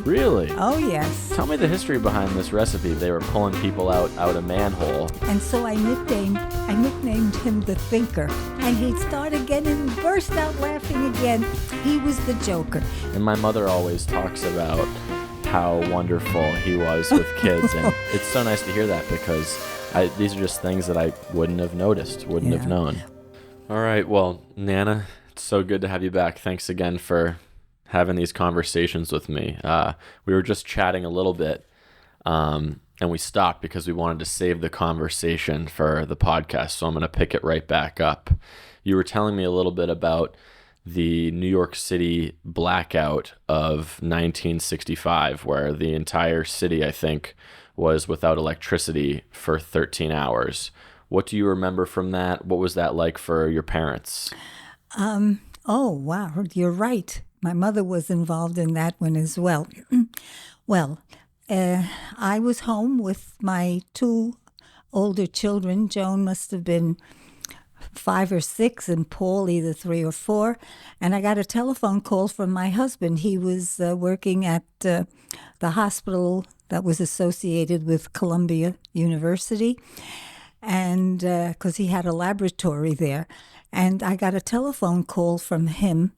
Really? Oh, yes. Tell me the history behind this recipe. They were pulling people out a manhole. And so I nicknamed him the Thinker. And he'd start again and burst out laughing again. He was the Joker. And my mother always talks about how wonderful he was with kids. And it's so nice to hear that because these are just things that I wouldn't have noticed, wouldn't have known. All right. Well, Nana, it's so good to have you back. Thanks again for having these conversations with me. We were just chatting a little bit, and we stopped because we wanted to save the conversation for the podcast. So I'm going to pick it right back up. You were telling me a little bit about the New York City blackout of 1965, where the entire city, I think, was without electricity for 13 hours. What do you remember from that? What was that like for your parents? Oh, wow. You're right. My mother was involved in that one as well. Well, I was home with my two older children. Joan must have been 5 or 6 and Paul either 3 or 4. And I got a telephone call from my husband. He was working at the hospital that was associated with Columbia University, and because he had a laboratory there. And I got a telephone call from him,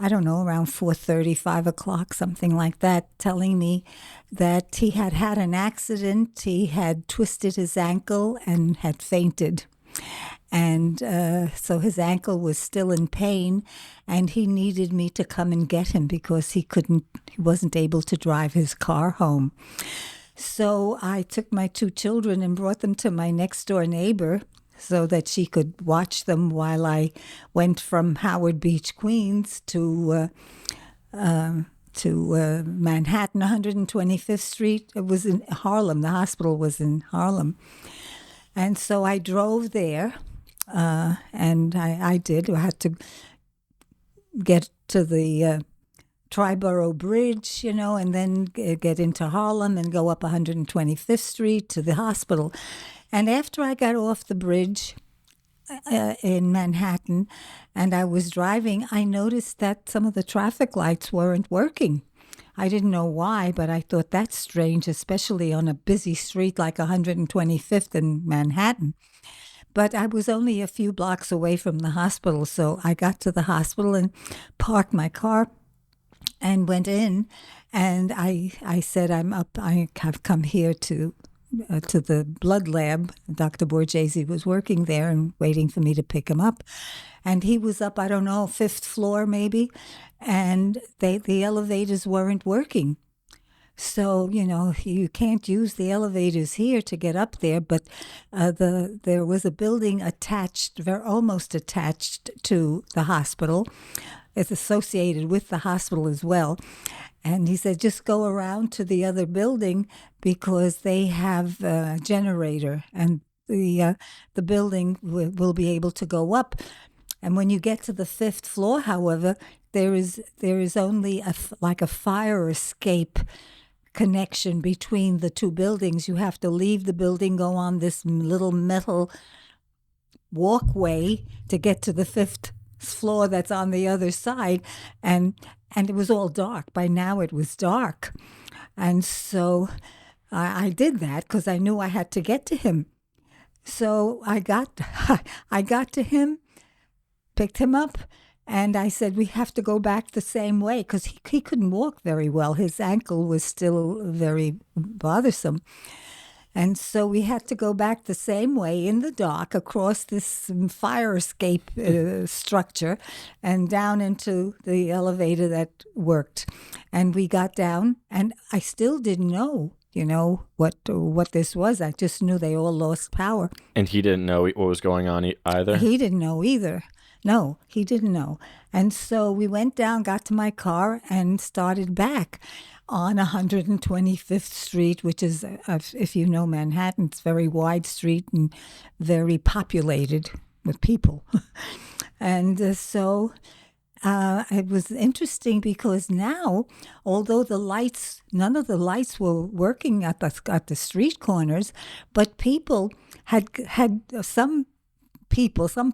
I don't know, around 4:30, 5 o'clock, something like that, telling me that he had had an accident. He had twisted his ankle and had fainted. And so his ankle was still in pain, and he needed me to come and get him because he wasn't able to drive his car home. So I took my 2 children and brought them to my next door neighbor so that she could watch them while I went from Howard Beach, Queens to Manhattan, 125th Street. It was in Harlem. The hospital was in Harlem. And so I drove there, and I did. I had to get to the Triborough Bridge, and then get into Harlem and go up 125th Street to the hospital. And after I got off the bridge in Manhattan and I was driving, I noticed that some of the traffic lights weren't working. I didn't know why, but I thought that's strange, especially on a busy street like 125th in Manhattan. But I was only a few blocks away from the hospital, so I got to the hospital and parked my car and went in. And I said, I have come here to the blood lab. Dr. Borghese was working there and waiting for me to pick him up. And he was up, I don't know, 5th floor maybe, and the elevators weren't working. So, you can't use the elevators here to get up there, but there was a building almost attached to the hospital. It's associated with the hospital as well. And he said, just go around to the other building because they have a generator and the building will be able to go up. And when you get to the 5th floor, however, there is only a fire escape connection between the 2 buildings. You have to leave the building, go on this little metal walkway to get to the 5th floor that's on the other side, and it was all dark. By now it was dark. And so I did that because I knew I had to get to him. So I got to him, picked him up, and I said, we have to go back the same way because he couldn't walk very well. His ankle was still very bothersome. And so we had to go back the same way in the dark across this fire escape structure and down into the elevator that worked. And we got down, and I still didn't know, what this was. I just knew they all lost power. And he didn't know what was going on either? He didn't know either. No, he didn't know. And so we went down, got to my car, and started back on 125th Street, which is, if you know Manhattan, it's a very wide street and very populated with people. And so it was interesting because now, although none of the lights were working at the street corners, but people had some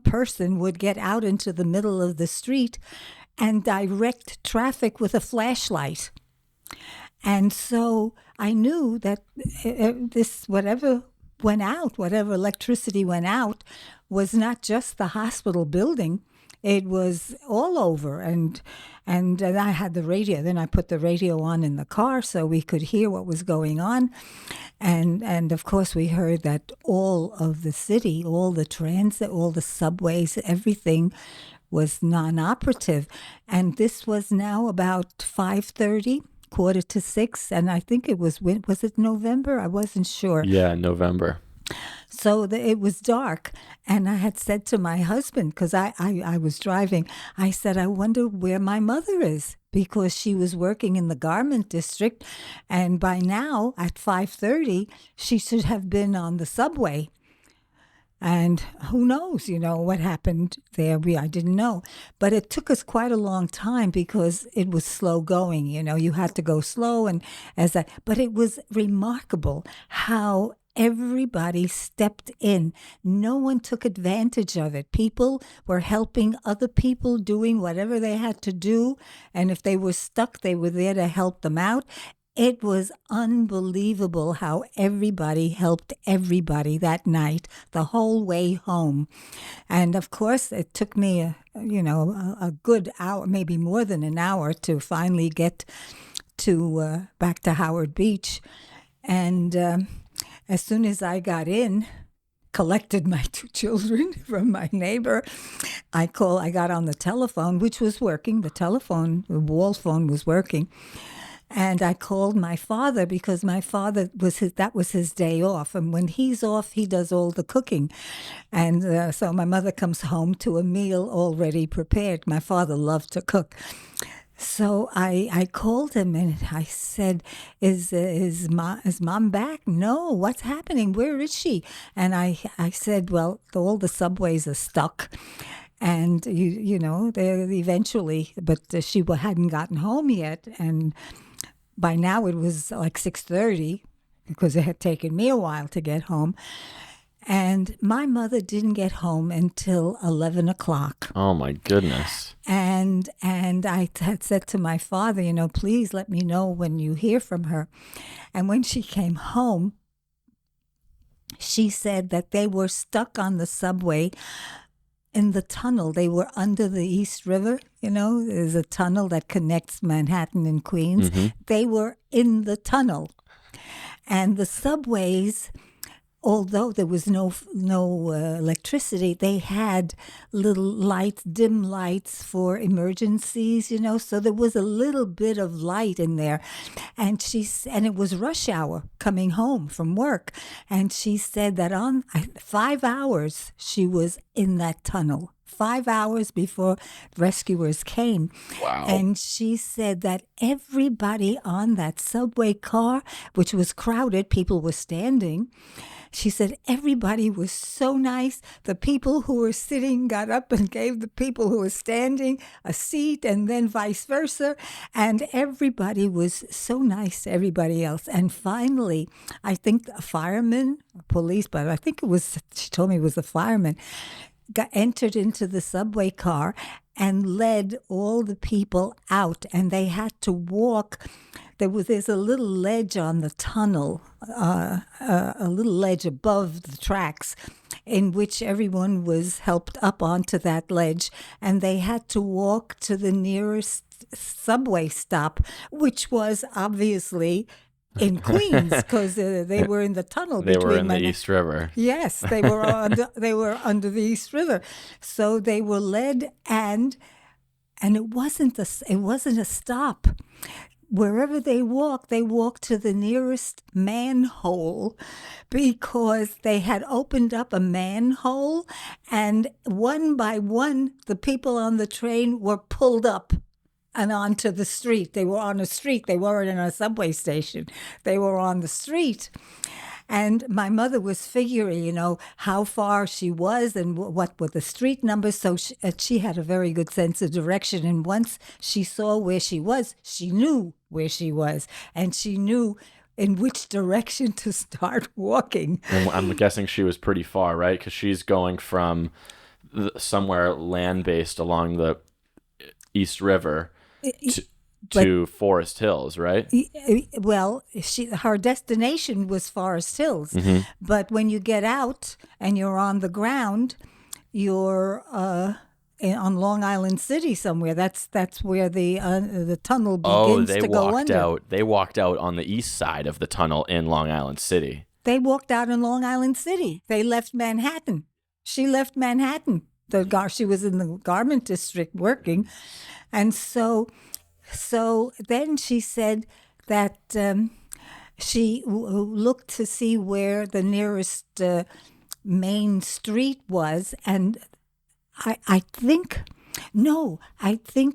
person would get out into the middle of the street and direct traffic with a flashlight. And so I knew that this, whatever went out, whatever electricity went out, was not just the hospital building. It was all over, and I had the radio. Then I put the radio on in the car so we could hear what was going on, and of course we heard that all of the city, all the transit, all the subways, everything was non-operative, and this was now about 5:30. 5:45, and I think it was it November? I wasn't sure. Yeah, November. So it was dark, and I had said to my husband, because I was driving, I said, I wonder where my mother is, because she was working in the garment district, and by now at 5:30 she should have been on the subway. And who knows, what happened there. I didn't know. But it took us quite a long time because it was slow going. You had to go slow. But it was remarkable how everybody stepped in. No one took advantage of it. People were helping other people, doing whatever they had to do. And if they were stuck, they were there to help them out. It was unbelievable how everybody helped everybody that night, the whole way home. And of course, it took me a good hour, maybe more than an hour, to finally get to back to Howard Beach. And as soon as I got in, collected my 2 children from my neighbor, I got on the telephone, which was working. The wall phone was working. And I called my father, because my father that was his day off. And when he's off, he does all the cooking. And so my mother comes home to a meal already prepared. My father loved to cook. So I called him and I said, is mom back? No, what's happening? Where is she? And I said, well, all the subways are stuck. And, they eventually, but she hadn't gotten home yet. And by now it was like 6:30, because it had taken me a while to get home. And my mother didn't get home until 11 o'clock. Oh, my goodness. And I had said to my father, please let me know when you hear from her. And when she came home, she said that they were stuck on the subway in the tunnel. They were under the East River. There's a tunnel that connects Manhattan and Queens. Mm-hmm. They were in the tunnel. And the subways, although there was no electricity, they had little lights, dim lights for emergencies, so there was a little bit of light in there. And it was rush hour coming home from work. And she said that on 5 hours she was in that tunnel. 5 hours before rescuers came. Wow. And she said that everybody on that subway car, which was crowded, people were standing. She said everybody was so nice. The people who were sitting got up and gave the people who were standing a seat, and then vice versa. And everybody was so nice to everybody else. And finally, I think a fireman, police, but I think she told me it was a fireman, entered into the subway car and led all the people out. And they had to walk. There's a little ledge on the tunnel, a little ledge above the tracks, in which everyone was helped up onto that ledge, and they had to walk to the nearest subway stop, which was obviously in Queens, because they were in the tunnel. They were in the East River. Yes, they were under the East River, so they were led, and it wasn't a stop. Wherever they walked to the nearest manhole, because they had opened up a manhole, and one by one, the people on the train were pulled up and onto the street. They were on a street. They weren't in a subway station. They were on the street. And my mother was figuring, how far she was and what were the street numbers. So she had a very good sense of direction. And once she saw where she was, she knew where she was. And she knew in which direction to start walking. And I'm guessing she was pretty far, right? Because she's going from somewhere land-based along the East River to Forest Hills, right? Well, her destination was Forest Hills, but when you get out and you're on the ground, you're on Long Island City somewhere. That's where the tunnel begins to go under. They walked out on the east side of the tunnel in Long Island City. They walked out in Long Island City. They left Manhattan. She left Manhattan. She was in the garment district working, and so then she said that she looked to see where the nearest main street was, and I think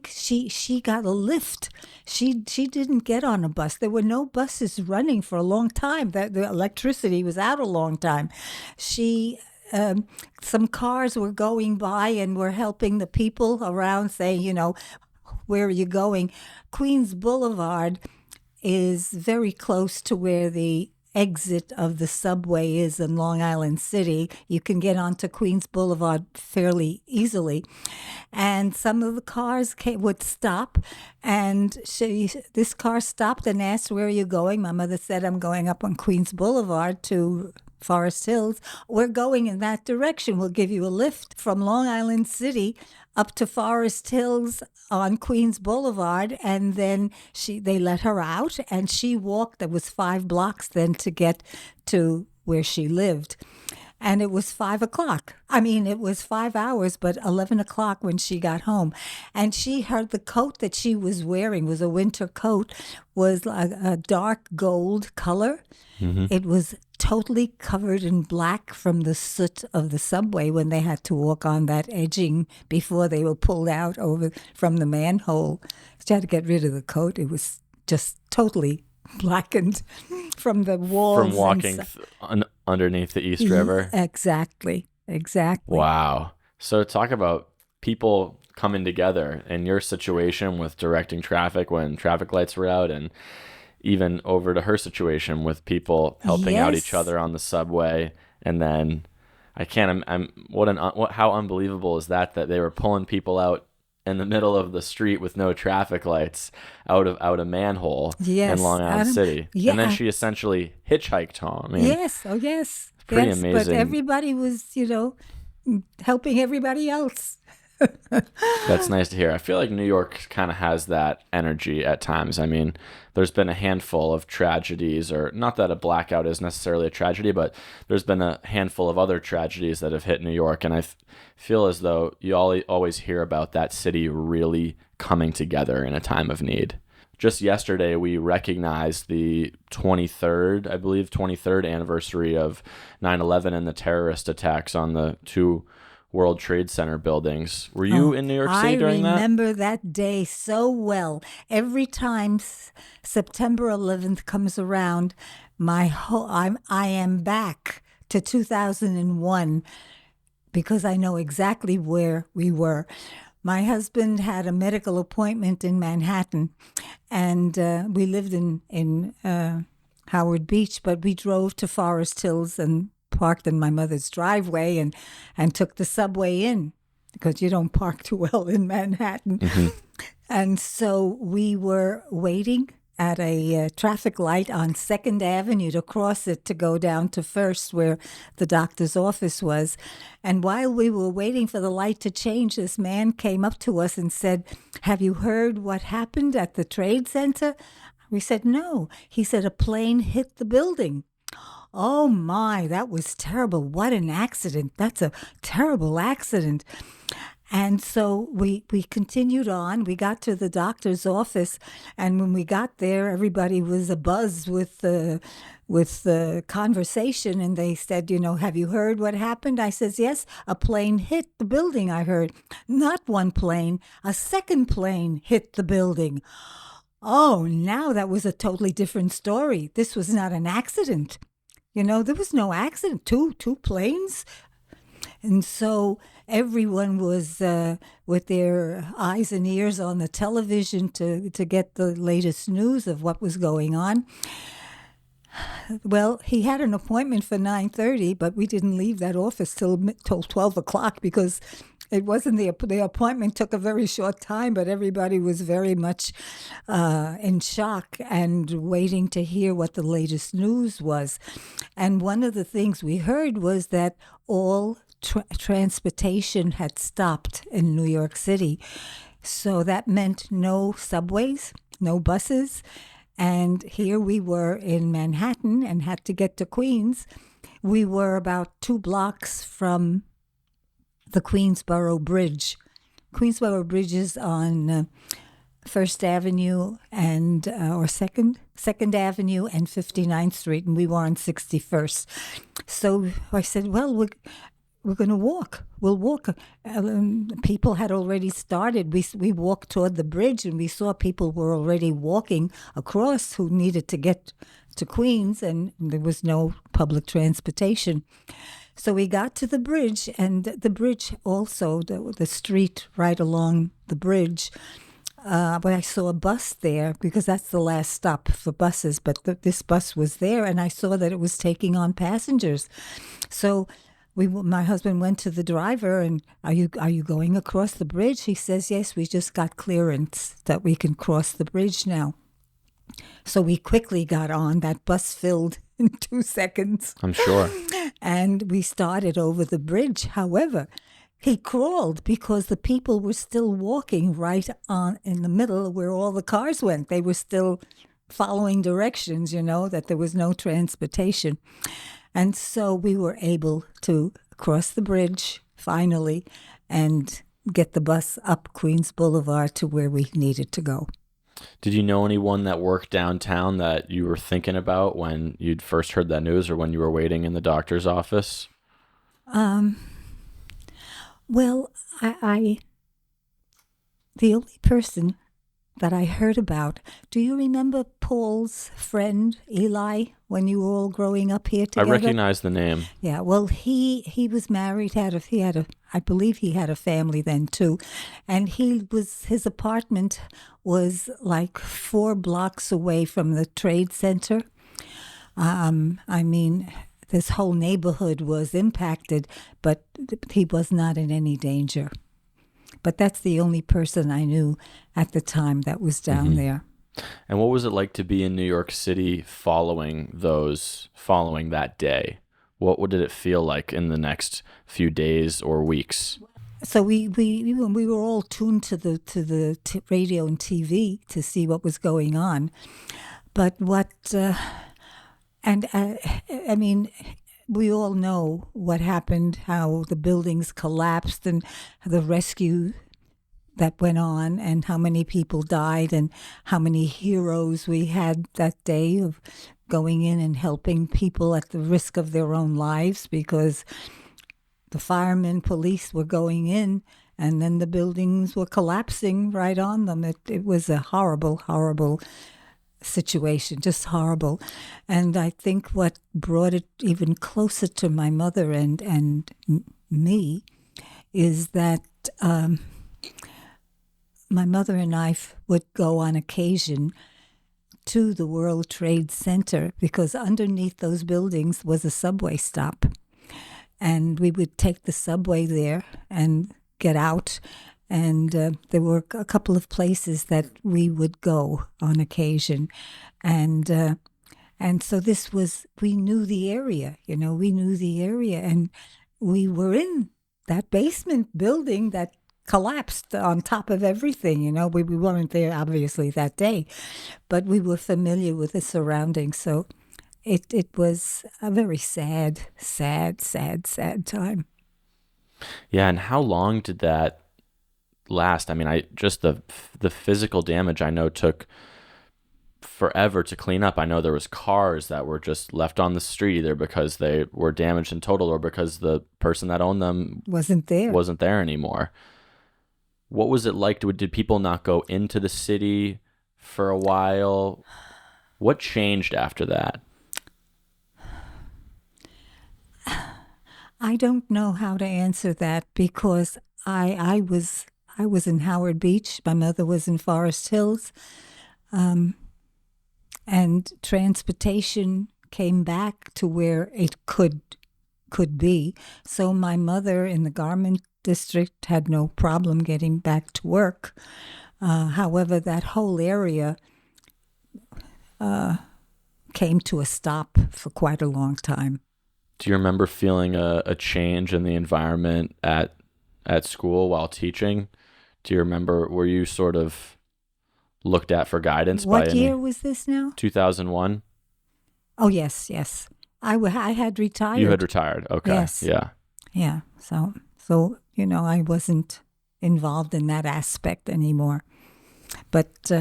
she got a lift. She didn't get on a bus. There were no buses running for a long time. The electricity was out a long time. Some cars were going by and were helping the people around, saying, where are you going? Queens Boulevard is very close to where the exit of the subway is in Long Island City. You can get onto Queens Boulevard fairly easily. And some of the cars would stop, and this car stopped and asked, where are you going? My mother said, I'm going up on Queens Boulevard to Forest Hills. We're going in that direction. We'll give you a lift from Long Island City up to Forest Hills on Queens Boulevard. And then they let her out, and she walked. It was 5 blocks then to get to where she lived. And it was 5 o'clock. I mean, it was 5 hours, but 11 o'clock when she got home. And she heard the coat that she was wearing was a winter coat, was a dark gold color. It was totally covered in black from the soot of the subway when they had to walk on that edging before they were pulled out over from the manhole. She had to get rid of the coat. It was just totally blackened from the walls. From walking underneath the East River? Exactly. Wow. So talk about people coming together in your situation with directing traffic when traffic lights were out, and even over to her situation with people helping out each other on the subway. And then how unbelievable is that they were pulling people out in the middle of the street with no traffic lights out a manhole in Long Island City. Yeah. And then she essentially hitchhiked home. I mean, yes. Pretty amazing. But everybody was, helping everybody else. That's nice to hear. I feel like New York kind of has that energy at times. I mean, there's been a handful of tragedies, or not that a blackout is necessarily a tragedy, but there's been a handful of other tragedies that have hit New York. And I feel as though you always hear about that city really coming together in a time of need. Just yesterday, we recognized the 23rd anniversary of 9/11 and the terrorist attacks on the 2 World Trade Center buildings. Were you in New York City during that? I remember that day so well. Every time September 11th comes around, I am back to 2001 because I know exactly where we were. My husband had a medical appointment in Manhattan, and we lived in Howard Beach, but we drove to Forest Hills and parked in my mother's driveway and took the subway in, because you don't park too well in Manhattan. And so we were waiting at a traffic light on 2nd Avenue to cross it to go down to First, where the doctor's office was. And while we were waiting for the light to change, this man came up to us and said, "Have you heard what happened at the Trade Center?" We said, "No." He said, "A plane hit the building." Oh my, that was terrible. What an accident. That's a terrible accident. And so we continued on. We got to the doctor's office, and when we got there, everybody was abuzz with the conversation, and they said, "Have you heard what happened?" I says, "Yes, a plane hit the building, I heard." "Not one plane, a second plane hit the building." Oh, now that was a totally different story. This was not an accident. There was no accident. Two planes. And so everyone was with their eyes and ears on the television to get the latest news of what was going on. Well, he had an appointment for 9:30, but we didn't leave that office till 12 o'clock because It wasn't the appointment took a very short time, but everybody was very much in shock and waiting to hear what the latest news was. And one of the things we heard was that all transportation had stopped in New York City. So that meant no subways, no buses. And here we were in Manhattan and had to get to Queens. We were about 2 blocks from the Queensboro Bridge. Queensboro Bridge is on First Avenue and or Second Avenue and 59th Street, and we were on 61st. So I said, well, we're going to walk. We'll walk. People had already started. We walked toward the bridge, and we saw people were already walking across who needed to get to Queens, and there was no public transportation. So we got to the bridge, and the bridge also, the street right along the bridge, but I saw a bus there because that's the last stop for buses, but this bus was there, and I saw that it was taking on passengers. So my husband went to the driver, and are you going across the bridge? He says, yes, we just got clearance that we can cross the bridge now. So we quickly got on. That bus filled in 2 seconds. I'm sure. And we started over the bridge. However, he crawled because the people were still walking right on in the middle where all the cars went. They were still following directions, that there was no transportation. And so we were able to cross the bridge finally and get the bus up Queens Boulevard to where we needed to go. Did you know anyone that worked downtown that you were thinking about when you'd first heard that news or when you were waiting in the doctor's office? Well, the only person that I heard about, do you remember Paul's friend, Eli, when you were all growing up here together? I recognize the name. Yeah, well, he was married, I believe he had a family then too, and his apartment was like 4 blocks away from the Trade Center. I mean, this whole neighborhood was impacted, but he was not in any danger. But that's the only person I knew at the time that was down there. And what was it like to be in New York City following that day? What did it feel like in the next few days or weeks? So we were all tuned to the radio and TV to see what was going on. But I mean, we all know what happened, how the buildings collapsed and the rescue that went on and how many people died and how many heroes we had that day of going in and helping people at the risk of their own lives because the firemen, police were going in and then the buildings were collapsing right on them. It was a horrible, horrible situation, just horrible. And I think what brought it even closer to my mother and me is that my mother and I would go on occasion to the World Trade Center because underneath those buildings was a subway stop. And we would take the subway there and get out. And there were a couple of places that we would go on occasion. And so we knew the area, and we were in that basement building that collapsed on top of everything, We weren't there, obviously, that day, but we were familiar with the surroundings. So it was a very sad, sad, sad, sad time. Yeah, and how long did that last? I mean, just the physical damage I know took forever to clean up. I know there was cars that were just left on the street either because they were damaged in total or because the person that owned them wasn't there anymore. What was it like? Did people not go into the city for a while? What changed after that? I don't know how to answer that because I was in Howard Beach. My mother was in Forest Hills. And transportation came back to where it could be. So my mother in the garment district had no problem getting back to work. However, that whole area came to a stop for quite a long time. Do you remember feeling a change in the environment at school while teaching? Do you remember, were you sort of looked at for guidance by What year was this now? 2001? Oh, yes, yes. I had retired. You had retired. Okay. Yes. Yeah. Yeah. So I wasn't involved in that aspect anymore. But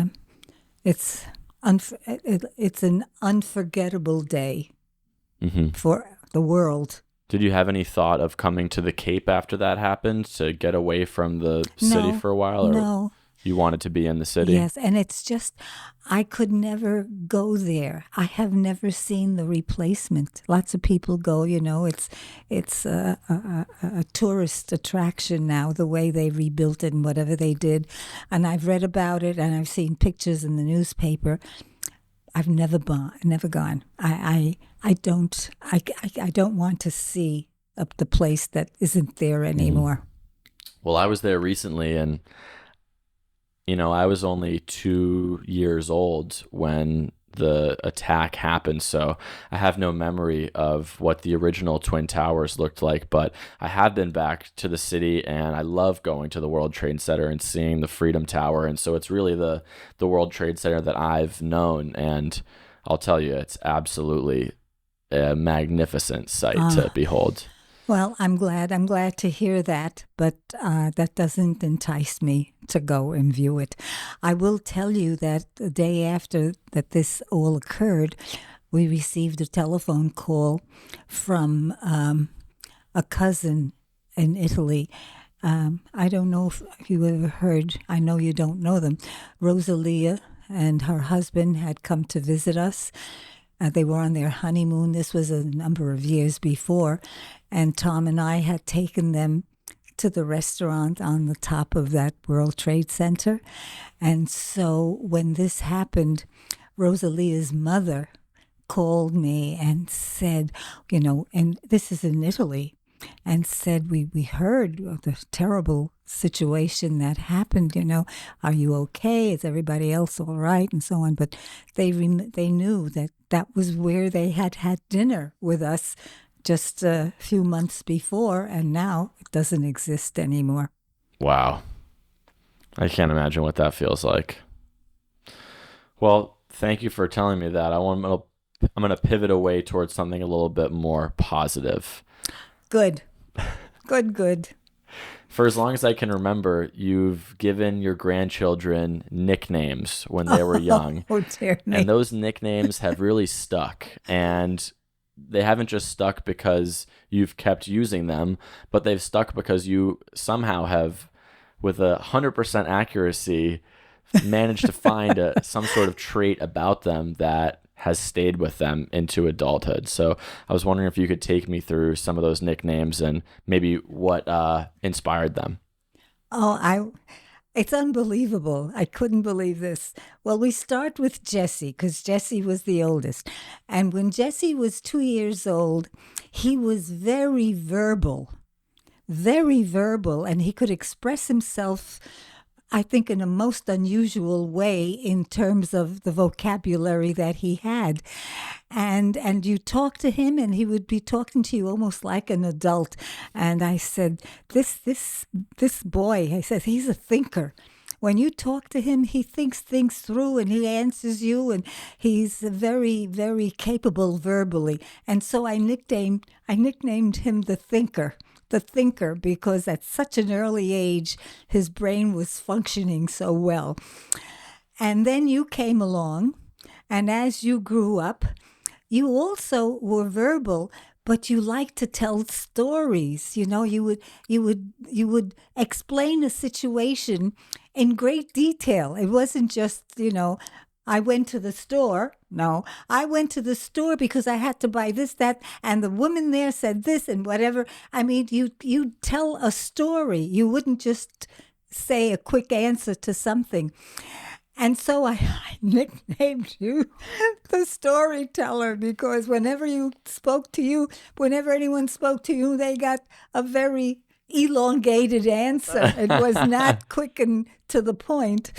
it's an unforgettable day for the world. Did you have any thought of coming to the Cape after that happened, to get away from the city for a while? Or no. You wanted to be in the city? Yes, and it's just, I could never go there. I have never seen the replacement. Lots of people go, it's a tourist attraction now, the way they rebuilt it and whatever they did. And I've read about it and I've seen pictures in the newspaper. I've never gone. I don't want to see the place that isn't there anymore. Well, I was there recently, and I was only 2 years old when the attack happened, so I have no memory of what the original Twin Towers looked like, but I have been back to the city, and I love going to the World Trade Center and seeing the Freedom Tower, and so it's really the World Trade Center that I've known, and I'll tell you, it's absolutely a magnificent sight to behold. Well, I'm glad to hear that, but that doesn't entice me to go and view it. I will tell you that the day after that this all occurred, we received a telephone call from a cousin in Italy. I don't know if you ever heard, I know you don't know them. Rosalia and her husband had come to visit us. They were on their honeymoon. This was a number of years before. And Tom and I had taken them to the restaurant on the top of that World Trade Center. And so when this happened, Rosalia's mother called me and said, and this is in Italy, and said, we heard of the terrible situation that happened, are you okay? Is everybody else all right? And so on. But they knew that was where they had dinner with us just a few months before, and now it doesn't exist anymore. Wow. I can't imagine what that feels like. Well, thank you for telling me that. I'm going to pivot away towards something a little bit more positive. Good. Good. For as long as I can remember, you've given your grandchildren nicknames when they were young. Oh, dear me. And those nicknames have really stuck. And they haven't just stuck because you've kept using them, but they've stuck because you somehow have, with 100% accuracy, managed to find some sort of trait about them that has stayed with them into adulthood. So I was wondering if you could take me through some of those nicknames and maybe what inspired them. It's unbelievable. I couldn't believe this. Well, we start with Jesse, because Jesse was the oldest. And when Jesse was 2 years old, he was very verbal, and he could express himself, I think, in a most unusual way in terms of the vocabulary that he had. And you talk to him and he would be talking to you almost like an adult. And I said, this boy, I said, he's a thinker. When you talk to him, he thinks things through and he answers you, and he's very, very capable verbally. And so I nicknamed him the thinker, because at such an early age, his brain was functioning so well. And then you came along, and as you grew up, you also were verbal, but you liked to tell stories. You would explain a situation in great detail. It wasn't just, I went to the store. No, I went to the store because I had to buy this, that, and the woman there said this and whatever. I mean, you tell a story. You wouldn't just say a quick answer to something. And so I nicknamed you the storyteller, because whenever anyone spoke to you, they got a very elongated answer. It was not quick and to the point.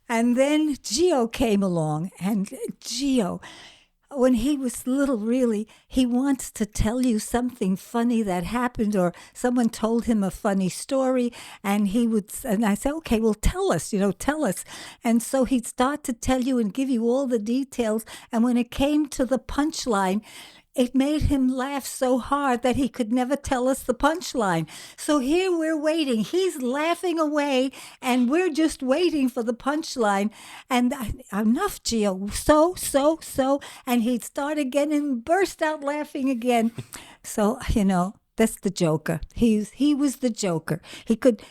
And then Gio came along, and Gio, when he was little, really, he wants to tell you something funny that happened, or someone told him a funny story, and I said, okay, well, tell us, tell us. And so he'd start to tell you and give you all the details. And when it came to the punchline, it made him laugh so hard that he could never tell us the punchline. So here we're waiting. He's laughing away, and we're just waiting for the punchline. And enough, Gio. So. And he'd start again and burst out laughing again. So, that's the Joker. He was the Joker.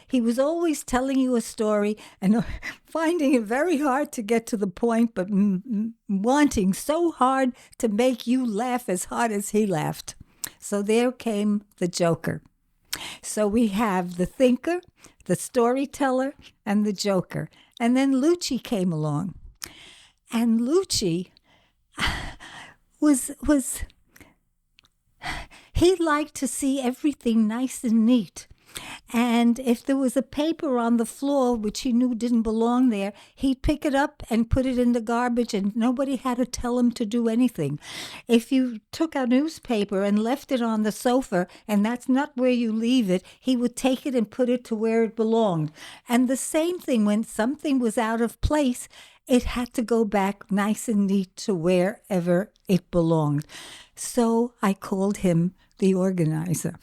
He was always telling you a story and finding it very hard to get to the point, but wanting so hard to make you laugh as hard as he laughed. So there came the Joker. So we have the thinker, the storyteller, and the Joker. And then Lucci came along. And Lucci was he liked to see everything nice and neat. And if there was a paper on the floor which he knew didn't belong there, he'd pick it up and put it in the garbage, and nobody had to tell him to do anything. If you took a newspaper and left it on the sofa, and that's not where you leave it, he would take it and put it to where it belonged. And the same thing, when something was out of place, it had to go back nice and neat to wherever it belonged. So I called him the organizer.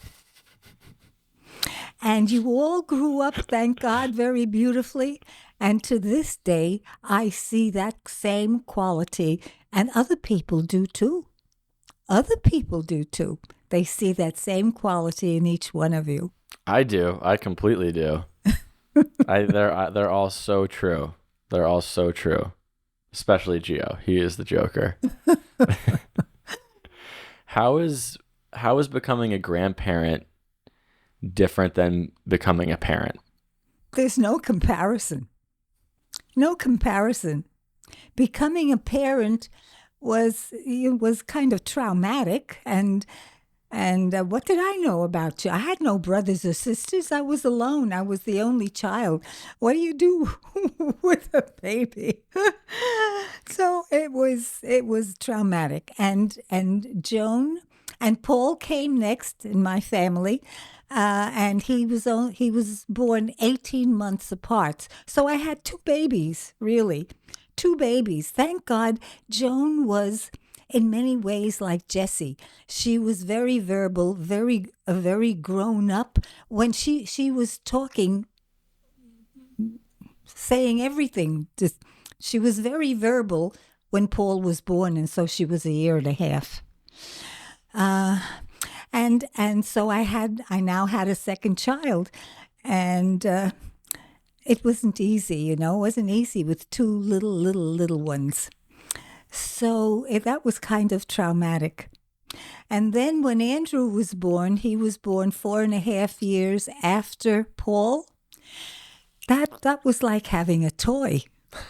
And you all grew up, thank God, very beautifully. And to this day, I see that same quality. And other people do too. Other people do too. They see that same quality in each one of you. I do. I completely do. They're all so true. They're all so true. Especially Gio. He is the Joker. How is becoming a grandparent different than becoming a parent? There's no comparison. No comparison. Becoming a parent was kind of traumatic, and what did I know about you? I had no brothers or sisters. I was alone. I was the only child. What do you do with a baby? So it was traumatic. And Joan and Paul came next in my family, and he was born 18 months apart. So I had two babies, really, two babies. Thank God, Joan was in many ways like Jessie. She was very verbal, very grown up. When she was talking, saying everything, she was very verbal when Paul was born, and so she was a year and a half. And so I now had a second child, and it wasn't easy, It wasn't easy with two little ones. So that was kind of traumatic. And then when Andrew was born, he was born 4.5 years after Paul. That was like having a toy.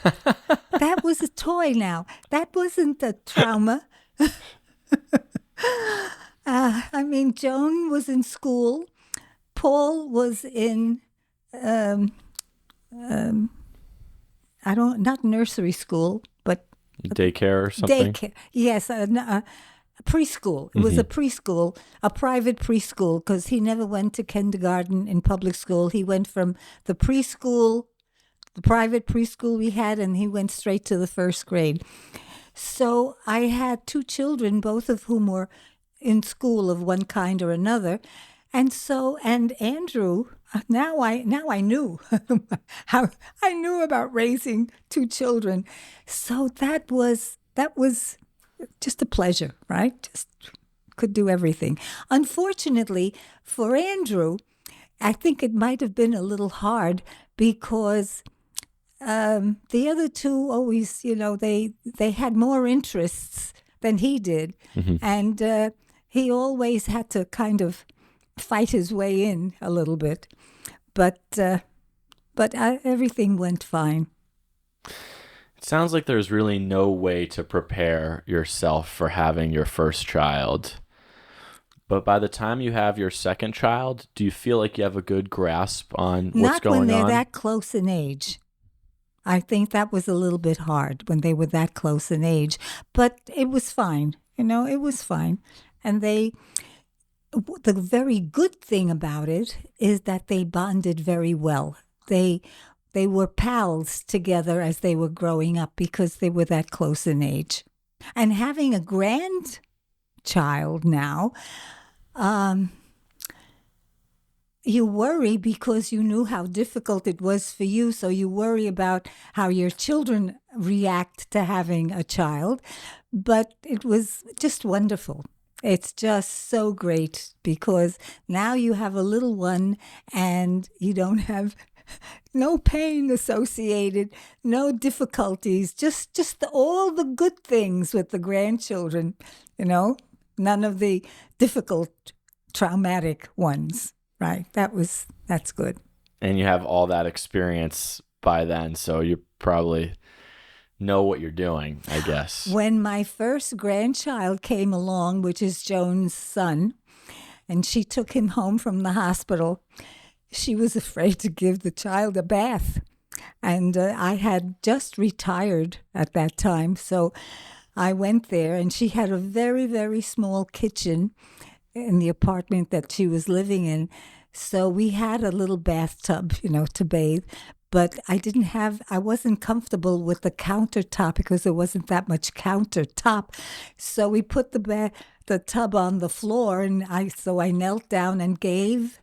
That was a toy now. That wasn't a trauma. Joan was in school. Paul was in, not nursery school, but daycare or something? Daycare, yes, preschool. It was a preschool, a private preschool, because he never went to kindergarten in public school. He went from the preschool, the private preschool we had, and he went straight to the first grade. So I had two children, both of whom were in school of one kind or another. And Andrew, now I knew how I knew about raising two children. So that was just a pleasure, right? Just could do everything. Unfortunately for Andrew, I think it might have been a little hard because the other two always, they had more interests than he did. Mm-hmm. And he always had to kind of fight his way in a little bit. But everything went fine. It sounds like there's really no way to prepare yourself for having your first child. But by the time you have your second child, do you feel like you have a good grasp on what's Not when going they're on? that close in age. I think that was a little bit hard when they were that close in age, but it was fine. It was fine. And the very good thing about it is that they bonded very well. They were pals together as they were growing up because they were that close in age. And having a grandchild now, you worry because you knew how difficult it was for you. So you worry about how your children react to having a child. But it was just wonderful. It's just so great because now you have a little one and you don't have no pain associated, no difficulties, just all the good things with the grandchildren, none of the difficult, traumatic ones. Right. That's good. And you have all that experience by then, so you probably know what you're doing, I guess. When my first grandchild came along, which is Joan's son, and she took him home from the hospital, she was afraid to give the child a bath. And I had just retired at that time, so I went there, and she had a very, very small kitchen in the apartment that she was living in. So we had a little bathtub, to bathe. But I wasn't comfortable with the countertop because there wasn't that much countertop. So we put the tub on the floor, and I knelt down and gave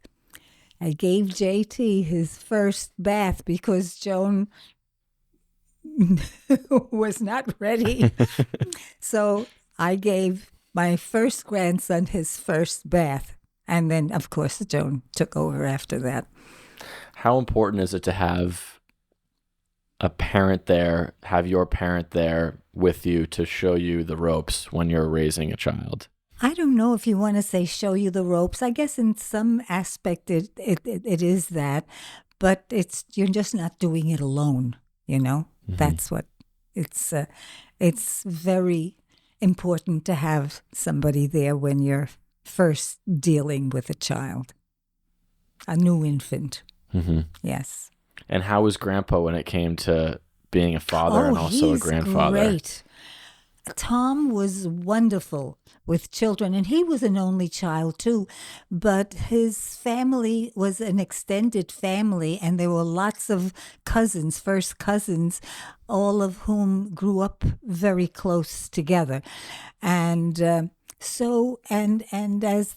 JT his first bath because Joan was not ready. So I gave my first grandson his first bath. And then, of course, Joan took over after that. How important is it to have your parent there with you to show you the ropes when you're raising a child? I don't know if you want to say show you the ropes. I guess in some aspect it is that, but you're just not doing it alone, Mm-hmm. That's what it's very important to have somebody there when you're first dealing with a child, a new infant. Mm-hmm. Yes. And how was Grandpa when it came to being a father and also a grandfather? Great. Tom was wonderful with children, and he was an only child too, but his family was an extended family, and there were lots of cousins, first cousins, all of whom grew up very close together. And and as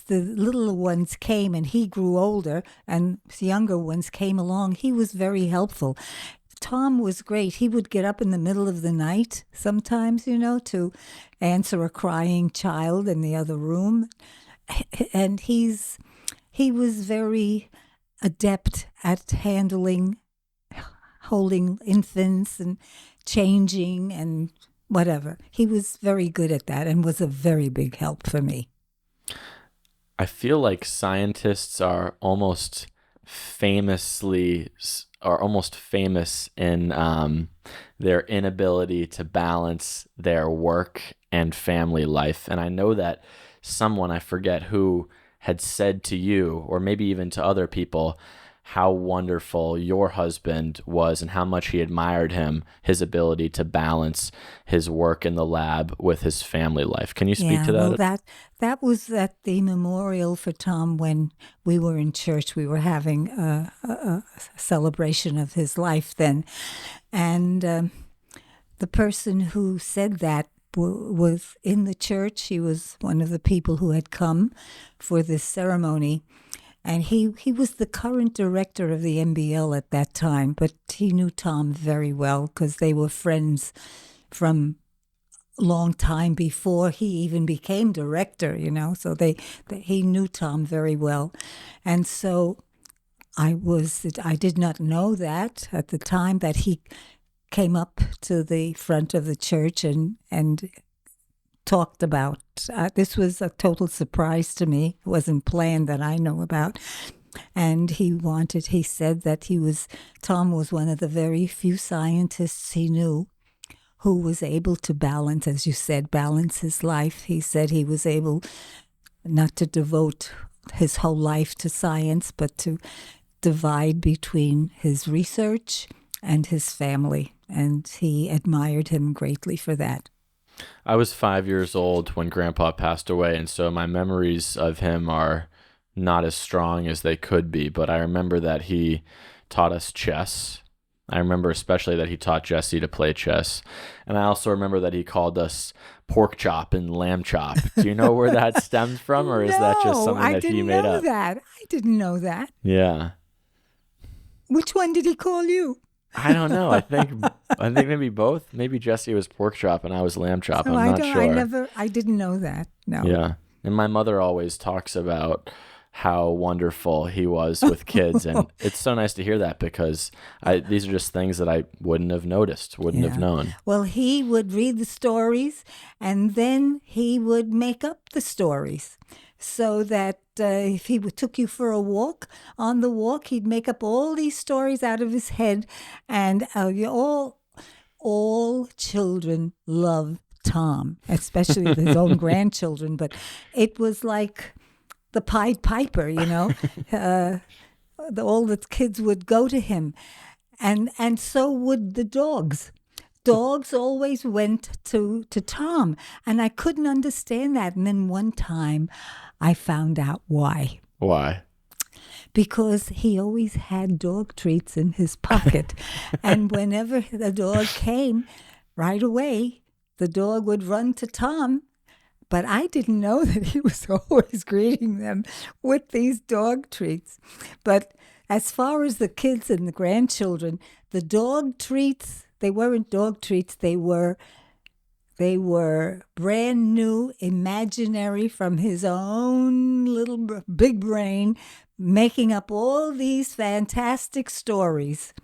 the little ones came and he grew older and the younger ones came along, he was very helpful. Tom was great. He would get up in the middle of the night sometimes, to answer a crying child in the other room. And he was very adept at holding infants and changing and whatever. He was very good at that and was a very big help for me. I feel like scientists are almost famous in their inability to balance their work and family life. And I know that someone, I forget who, had said to you, or maybe even to other people, how wonderful your husband was and how much he admired him, his ability to balance his work in the lab with his family life. Can you speak to that? Well, that was at the memorial for Tom when we were in church. We were having a celebration of his life then. And the person who said that was in the church. He was one of the people who had come for this ceremony. And he was the current director of the MBL at that time, but he knew Tom very well because they were friends from a long time before he even became director, So he knew Tom very well. And so I did not know that at the time that he came up to the front of the church and talked about. This was a total surprise to me. It wasn't planned that I know about. And he said that Tom was one of the very few scientists he knew who was able to balance, as you said, balance his life. He said he was able not to devote his whole life to science, but to divide between his research and his family. And he admired him greatly for that. I was 5 years old when Grandpa passed away, and so my memories of him are not as strong as they could be, but I remember that he taught us chess. I remember especially that he taught Jesse to play chess. And I also remember that he called us pork chop and lamb chop. Do you know where that stems from, or is that just something that he made up? I didn't know that. Yeah. Which one did he call you? I don't know. I think maybe both. Maybe Jesse was pork chop and I was lamb chop. No, I'm not sure. I didn't know that. No. Yeah. And my mother always talks about how wonderful he was with kids. And it's so nice to hear that, because these are just things that I wouldn't have noticed, wouldn't have known. Well, he would read the stories and then he would make up the stories. So that if he took you for a walk, on the walk, he'd make up all these stories out of his head. And all children love Tom, especially his own grandchildren. But it was like the Pied Piper, all the kids would go to him. And so would the dogs. Dogs always went to Tom, and I couldn't understand that. And then one time I found out why. Why? Because he always had dog treats in his pocket. And whenever the dog came, right away, the dog would run to Tom. But I didn't know that he was always greeting them with these dog treats. But as far as the kids and the grandchildren, the dog treats, they weren't dog treats. They were brand new, imaginary, from his own little big brain, making up all these fantastic stories.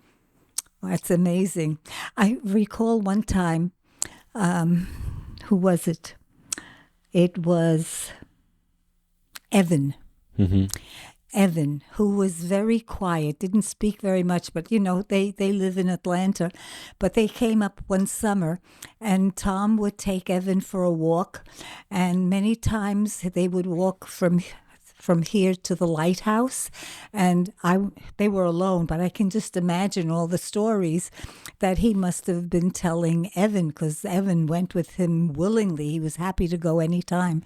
That's amazing. I recall one time, who was it? It was Evan. Mm-hmm. Evan, who was very quiet, didn't speak very much, but they live in Atlanta. But they came up one summer, and Tom would take Evan for a walk, and many times they would walk from here to the lighthouse, and they were alone, but I can just imagine all the stories that he must have been telling Evan, because Evan went with him willingly. He was happy to go anytime.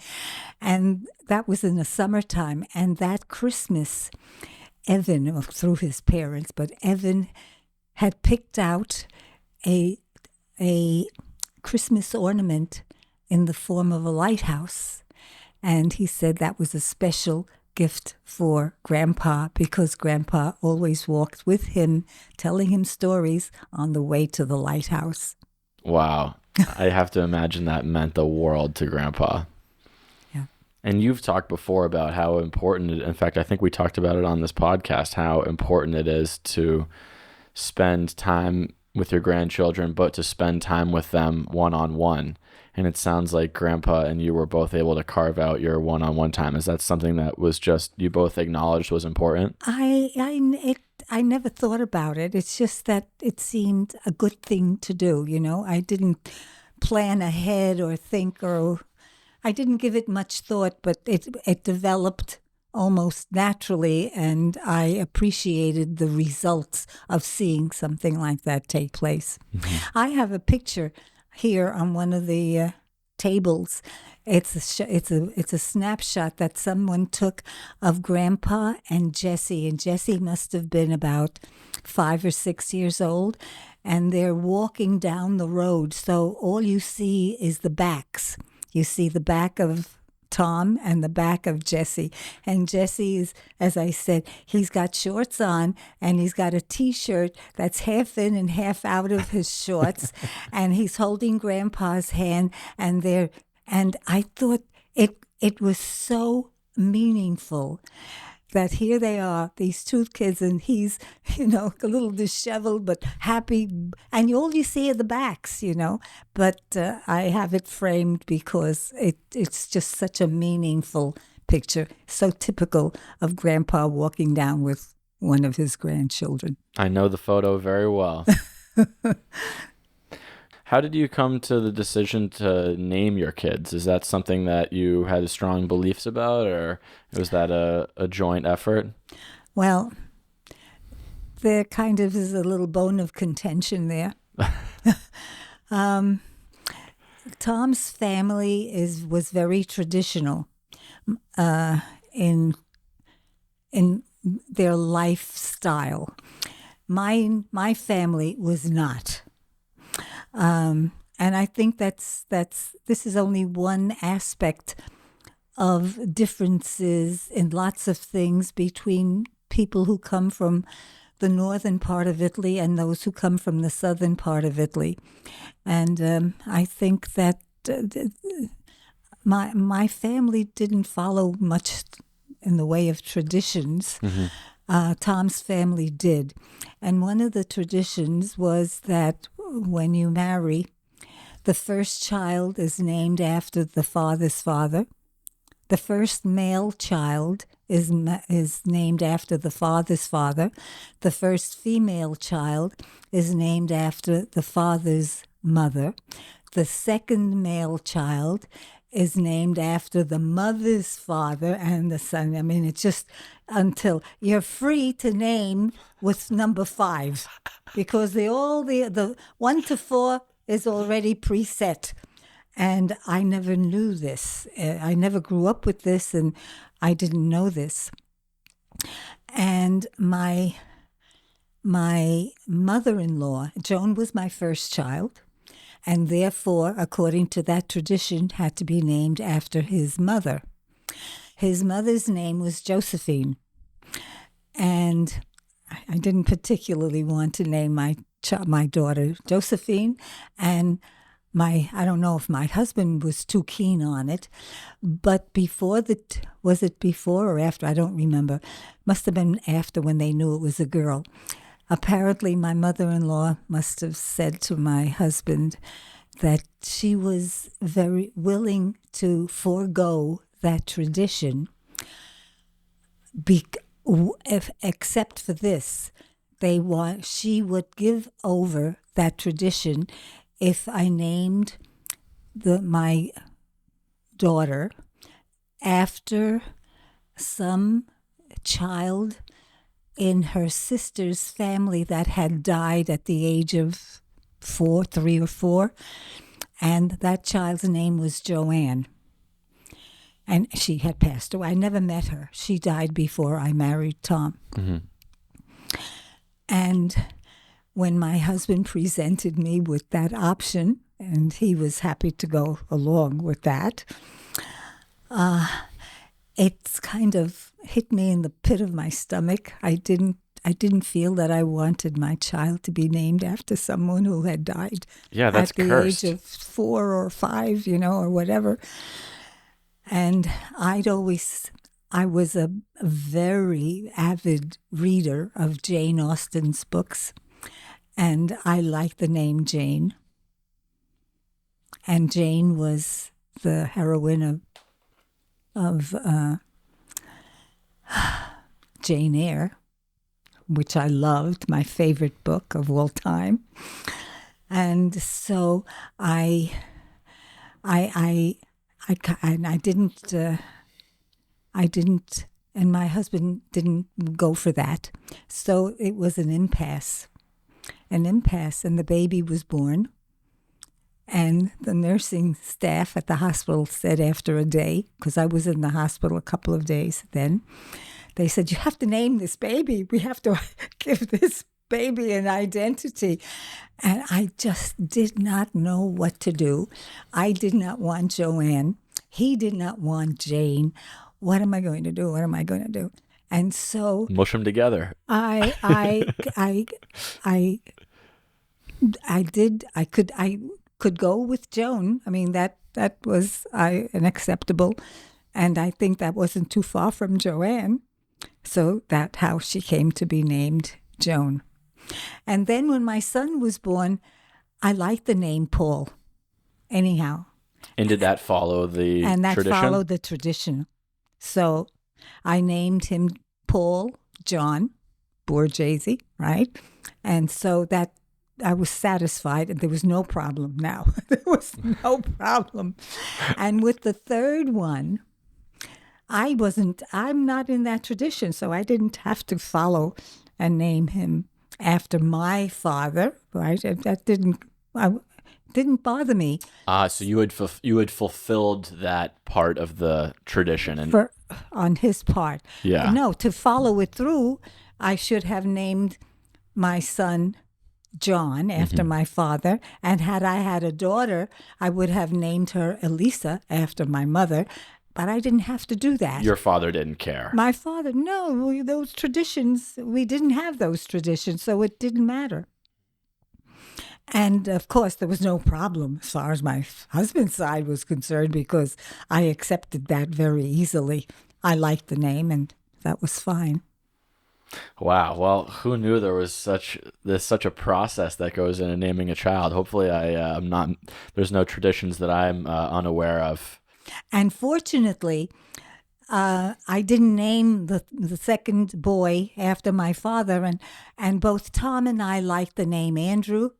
And that was in the summertime. And that Christmas, Evan, through his parents, but Evan had picked out a Christmas ornament in the form of a lighthouse. And he said that was a special gift for Grandpa, because Grandpa always walked with him, telling him stories on the way to the lighthouse. Wow. I have to imagine that meant the world to Grandpa. Yeah. And you've talked before about how important in fact, I think we talked about it on this podcast, how important it is to spend time with your grandchildren, but to spend time with them one-on-one. And it sounds like Grandpa and you were both able to carve out your one-on-one time. Is that something that was just you both acknowledged was important? I never thought about it. It's just that it seemed a good thing to do. I didn't plan ahead or think, or I didn't give it much thought, but it developed almost naturally, and I appreciated the results of seeing something like that take place. Mm-hmm. I have a picture here on one of the tables. It's a snapshot that someone took of Grandpa and Jesse, and Jesse must have been about 5 or 6 years old, and they're walking down the road. So all you see is the backs. You see the back of Tom and the back of Jesse. And Jesse is, as I said, he's got shorts on, and he's got a T-shirt that's half in and half out of his shorts, and he's holding Grandpa's hand, and I thought it was so meaningful that here they are, these two kids, and he's, a little disheveled but happy, and all you see are the backs, But I have it framed because it's just such a meaningful picture, so typical of Grandpa walking down with one of his grandchildren. I know the photo very well. How did you come to the decision to name your kids? Is that something that you had strong beliefs about, or was that a joint effort? Well, there kind of is a little bone of contention there. Tom's family was very traditional in their lifestyle. My family was not. And I think this is only one aspect of differences in lots of things between people who come from the northern part of Italy and those who come from the southern part of Italy. And I think that my family didn't follow much in the way of traditions. Tom's family did. And one of the traditions was that when you marry, the first child is named after the father's father. The first male child is named after the father's father. The first female child is named after the father's mother. The second male child is named after the mother's father and the son. I mean, it's just until you're free to name with number 5, because the 1 to 4 is already preset. And I never knew this. I never grew up with this, and I didn't know this. And my mother-in-law, Joan, was my first child, and therefore, according to that tradition, had to be named after his mother. His mother's name was Josephine, and I didn't particularly want to name my daughter Josephine, and I don't know if my husband was too keen on it, but was it before or after? I don't remember. Must have been after, when they knew it was a girl. Apparently, my mother-in-law must have said to my husband that she was very willing to forego that tradition, except for this. She would give over that tradition if I named my daughter after some child in her sister's family that had died at the age of 3 or 4, and that child's name was Joanne. And she had passed away. I never met her. She died before I married Tom. Mm-hmm. And when my husband presented me with that option, and he was happy to go along with that, it's kind of hit me in the pit of my stomach. I didn't feel that I wanted my child to be named after someone who had died that's at the cursed. age of 4 or 5, or whatever. And I was a very avid reader of Jane Austen's books, and I liked the name Jane. And Jane was the heroine of Jane Eyre, which I loved, my favorite book of all time. And so I didn't, and my husband didn't go for that. So it was an impasse, and the baby was born. And the nursing staff at the hospital said after a day, because I was in the hospital a couple of days then, they said, "You have to name this baby. We have to give this baby an identity." And I just did not know what to do. I did not want Joanne. He did not want Jane. What am I going to do? What am I going to do? And so Mush them together. I could go with Joan. I mean, that was an acceptable, and I think that wasn't too far from Joanne. So that's how she came to be named Joan. And then when my son was born, I liked the name Paul. Anyhow. And did that follow the and that tradition? followed the tradition. So I named him Paul John Borghese, right? And so that I was satisfied, and there was no problem now. There was no problem. And with the third one, I'm not in that tradition, so I didn't have to follow and name him after my father, right? Didn't bother me. So you had fulfilled that part of the tradition, and On his part. yeah. No, to follow it through, I should have named my son John after my father. And had I had a daughter, I would have named her Elisa after my mother. But I didn't have to do that. Your father didn't care. My father, no, those traditions, we didn't have those traditions, so it didn't matter. And of course, there was no problem as far as my husband's side was concerned, because I accepted that very easily. I liked the name, and that was fine. Wow. Well, who knew there's such a process that goes into naming a child? Hopefully, I'm not. There's no traditions that I'm unaware of. And fortunately, I didn't name the second boy after my father, and both Tom and I liked the name Andrew.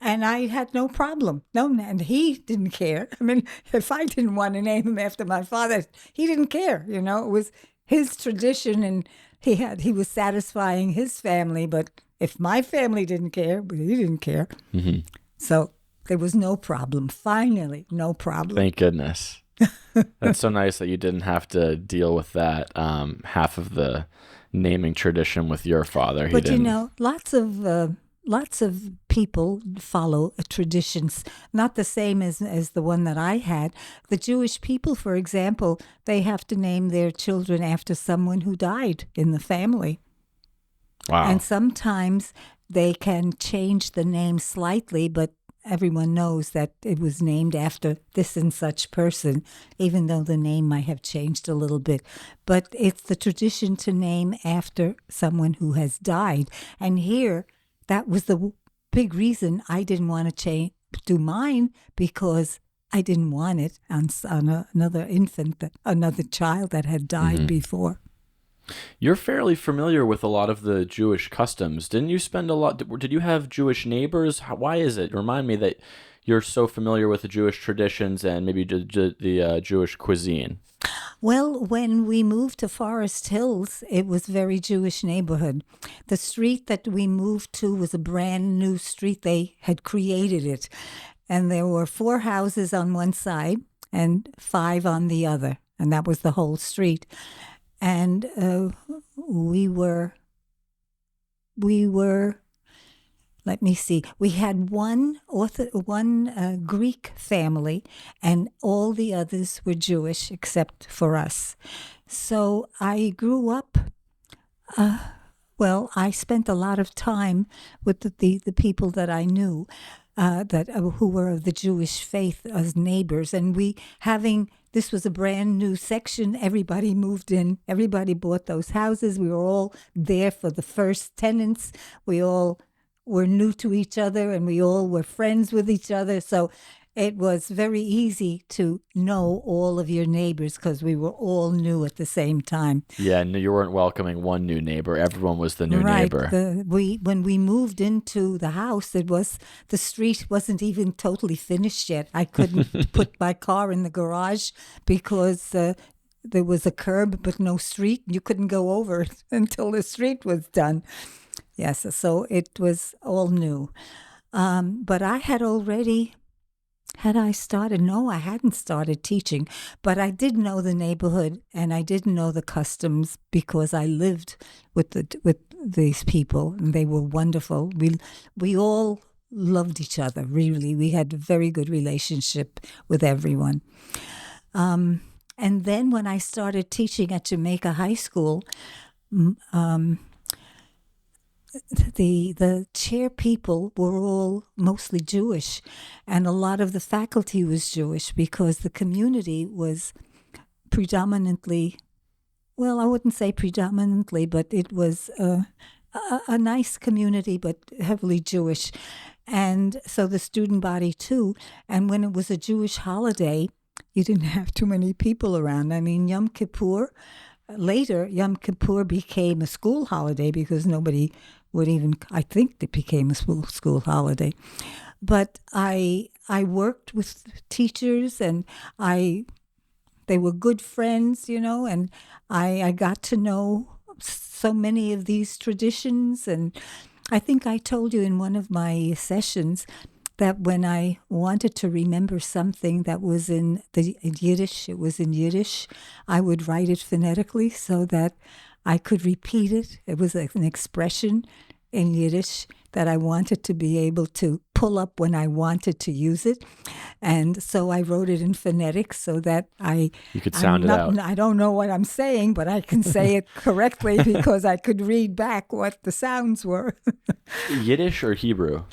And I had no problem. No, and he didn't care. I mean, if I didn't want to name him after my father, he didn't care. It was his tradition, and he was satisfying his family. But if my family didn't care, he didn't care. Mm-hmm. So there was no problem. Finally, no problem. Thank goodness. That's so nice that you didn't have to deal with that half of the naming tradition with your father. But lots of people follow traditions, not the same as the one that I had. The Jewish people, for example, they have to name their children after someone who died in the family. Wow. And sometimes they can change the name slightly, but everyone knows that it was named after this and such person, even though the name might have changed a little bit. But it's the tradition to name after someone who has died. And here, that was the big reason I didn't want to do mine, because I didn't want it on another infant, another child that had died before. You're fairly familiar with a lot of the Jewish customs. Didn't you spend a lot? Did you have Jewish neighbors? Why is it? Remind me that you're so familiar with the Jewish traditions and maybe the Jewish cuisine. Well, when we moved to Forest Hills, it was a very Jewish neighborhood. The street that we moved to was a brand new street. They had created it. And there were 4 houses on one side and 5 on the other. And that was the whole street. And we were, let me see, we had one Greek family, and all the others were Jewish except for us. So I grew up, I spent a lot of time with the people that I knew, who were of the Jewish faith as neighbors, and this was a brand new section. Everybody moved in. Everybody bought those houses. We were all there for the first tenants. We all were new to each other, and we all were friends with each other. So it was very easy to know all of your neighbors because we were all new at the same time. Yeah, and you weren't welcoming one new neighbor. Everyone was the new neighbor. When we moved into the house, the street wasn't even totally finished yet. I couldn't put my car in the garage because there was a curb but no street. You couldn't go over it until the street was done. Yes, so it was all new. But I had already... Had I started? No, I hadn't started teaching, but I did know the neighborhood and I did know the customs because I lived with these people, and they were wonderful. We all loved each other, really. We had a very good relationship with everyone. And then when I started teaching at Jamaica High School, the chair people were all mostly Jewish, and a lot of the faculty was Jewish because the community was predominantly, well, I wouldn't say predominantly, but it was a nice community, but heavily Jewish. And so the student body too. And when it was a Jewish holiday, you didn't have too many people around. I mean, Yom Kippur became a school holiday because nobody I think it became a school holiday. But I worked with teachers, and they were good friends, and I got to know so many of these traditions. And I think I told you in one of my sessions that when I wanted to remember something that was in Yiddish, it was in Yiddish, I would write it phonetically so that I could repeat it. It was an expression in Yiddish that I wanted to be able to pull up when I wanted to use it. And so I wrote it in phonetics so that you could sound it out. I don't know what I'm saying, but I can say it correctly because I could read back what the sounds were. Yiddish or Hebrew?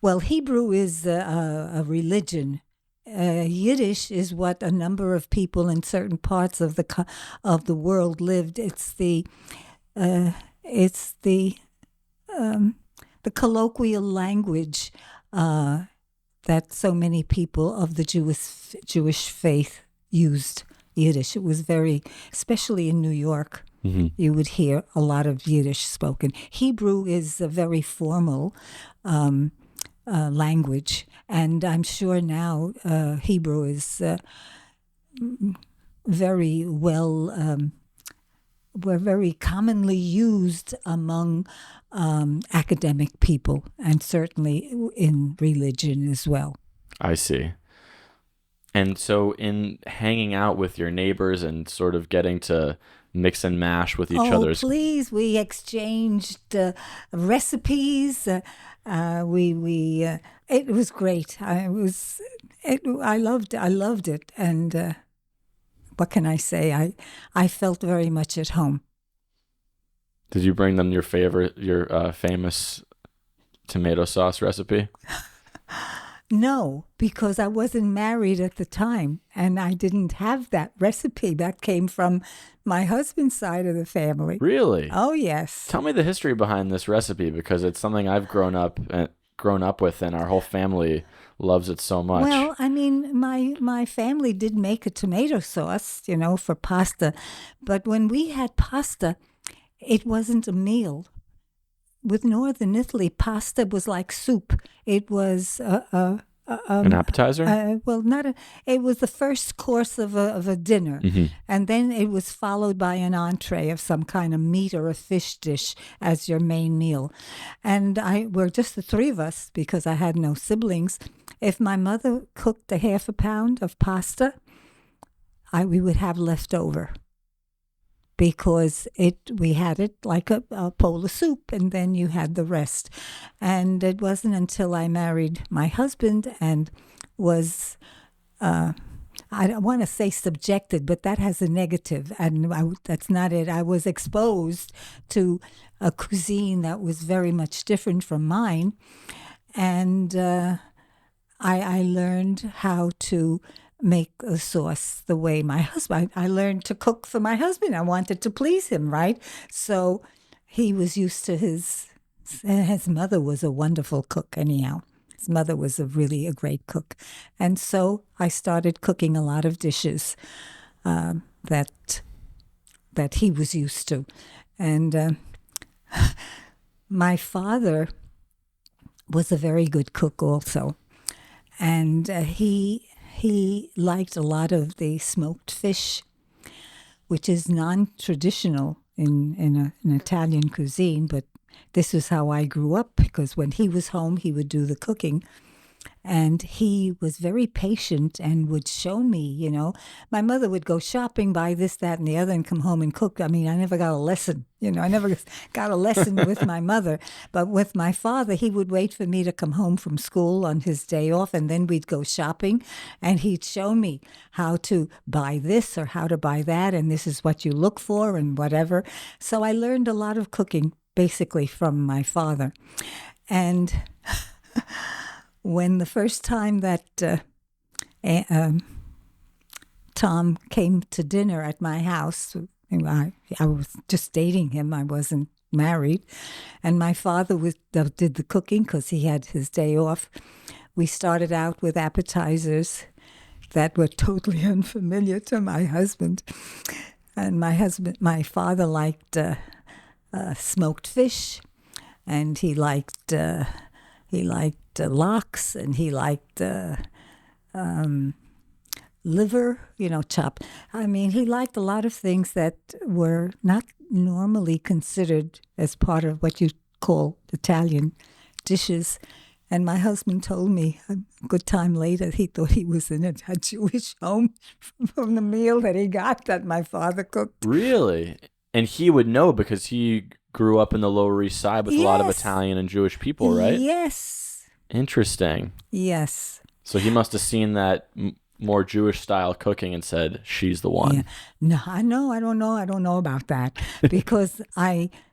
Well, Hebrew is a religion. Yiddish is what a number of people in certain parts of the world lived. It's the colloquial language that so many people of the Jewish faith used Yiddish. It was especially in New York, you would hear a lot of Yiddish spoken. Hebrew is a very formal language, and I'm sure now Hebrew is very very commonly used among academic people, and certainly in religion as well. I see. And so in hanging out with your neighbors and sort of getting to mix and mash with each other's... Oh, please, we exchanged recipes. It was great. I loved it. And what can I say? I felt very much at home. Did you bring them your famous tomato sauce recipe? No, because I wasn't married at the time, and I didn't have that recipe. That came from my husband's side of the family. Really? Oh, yes. Tell me the history behind this recipe, because it's something I've grown up with, and our whole family loves it so much. Well, I mean, my family did make a tomato sauce, for pasta, but when we had pasta, it wasn't a meal. With Northern Italy, pasta was like soup. It was an appetizer? It was the first course of a dinner. Mm-hmm. And then it was followed by an entree of some kind of meat or a fish dish as your main meal. And we're just the three of us because I had no siblings. If my mother cooked a half a pound of pasta, we would have leftover. Because we had it like a bowl of soup, and then you had the rest. And it wasn't until I married my husband and was, I don't want to say subjected, but that has a negative, and that's not it. I was exposed to a cuisine that was very much different from mine, and I learned how to make a sauce the way my husband. I learned to cook for my husband. I wanted to please him, right? So he was used to his mother was a wonderful cook anyhow. His mother was really a great cook. And so I started cooking a lot of dishes that he was used to. And my father was a very good cook also. And he liked a lot of the smoked fish, which is non-traditional in an Italian cuisine, but this is how I grew up, because when he was home, he would do the cooking. And he was very patient and would show me, My mother would go shopping, buy this, that, and the other, and come home and cook. I mean, I never got a lesson. I never got a lesson with my mother. But with my father, he would wait for me to come home from school on his day off, and then we'd go shopping, and he'd show me how to buy this or how to buy that, and this is what you look for and whatever. So I learned a lot of cooking, basically, from my father. And when the first time that Tom came to dinner at my house, I was just dating him. I wasn't married. And my father did the cooking because he had his day off. We started out with appetizers that were totally unfamiliar to my husband. And my father liked smoked fish, and he liked lox, and he liked liver, chopped. I mean, he liked a lot of things that were not normally considered as part of what you call Italian dishes. And my husband told me a good time later he thought he was in a Jewish home from the meal that he got that my father cooked. Really? And he would know because he grew up in the Lower East Side with a lot of Italian and Jewish people, right? Yes. Interesting. Yes. So he must have seen that more Jewish style cooking and said, she's the one. Yeah. No, I don't know about that because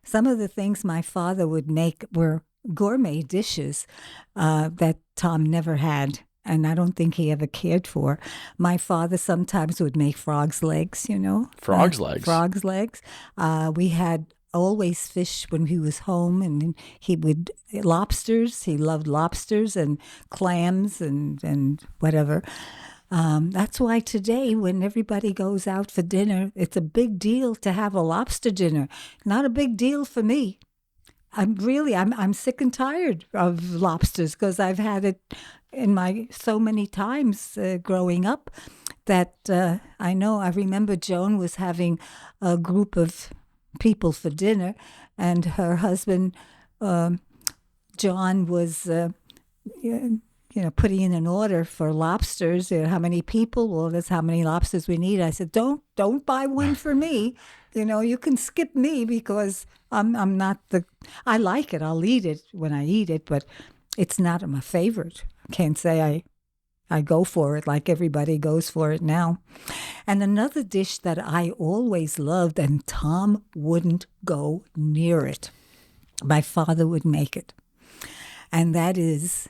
some of the things my father would make were gourmet dishes that Tom never had, and I don't think he ever cared for. My father sometimes would make frog's legs, Frog's legs? Frog's legs. We had always fish when he was home, and lobsters. He loved lobsters and clams and whatever. That's why today, when everybody goes out for dinner, it's a big deal to have a lobster dinner. Not a big deal for me. I'm sick and tired of lobsters because I've had it so many times growing up that I remember Joan was having a group of people for dinner, and her husband John was putting in an order for lobsters. How many people? Well, that's how many lobsters we need. I said, don't buy one for me. You can skip me because I'm not I like it. I'll eat it when I eat it, but it's not my favorite. I can't say I go for it like everybody goes for it now. And another dish that I always loved, and Tom wouldn't go near it. My father would make it. And that is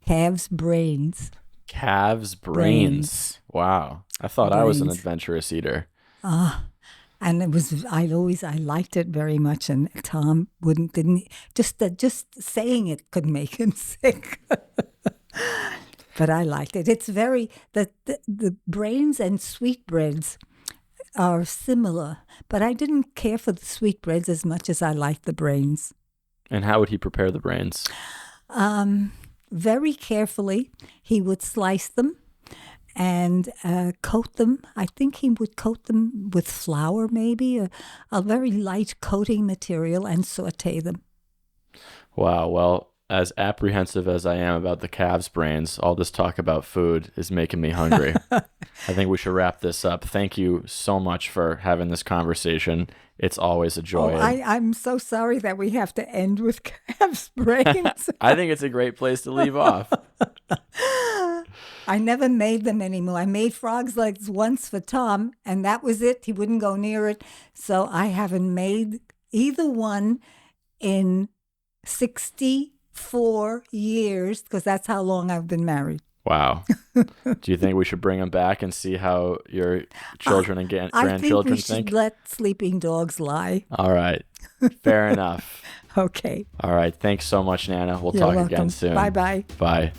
calves' brains. Calves' brains. Wow. I thought I was an adventurous eater. And I liked it very much, and Tom just saying it could make him sick. But I liked it. It's the brains and sweetbreads are similar, but I didn't care for the sweetbreads as much as I liked the brains. And how would he prepare the brains? Very carefully. He would slice them and coat them. I think he would coat them with flour, maybe, a very light coating material, and saute them. Wow. Well, as apprehensive as I am about the calves' brains, all this talk about food is making me hungry. I think we should wrap this up. Thank you so much for having this conversation. It's always a joy. I'm so sorry that we have to end with calves' brains. I think it's a great place to leave off. I never made them anymore. I made frog's legs once for Tom, and that was it. He wouldn't go near it. So I haven't made either one in 64 years, because that's how long I've been married. Wow. Do you think we should bring them back and see how your children and grandchildren think? I think we should let sleeping dogs lie. All right. Fair enough. Okay. All right. Thanks so much, Nana. We'll You're talk welcome. again soon. Bye-bye. Bye.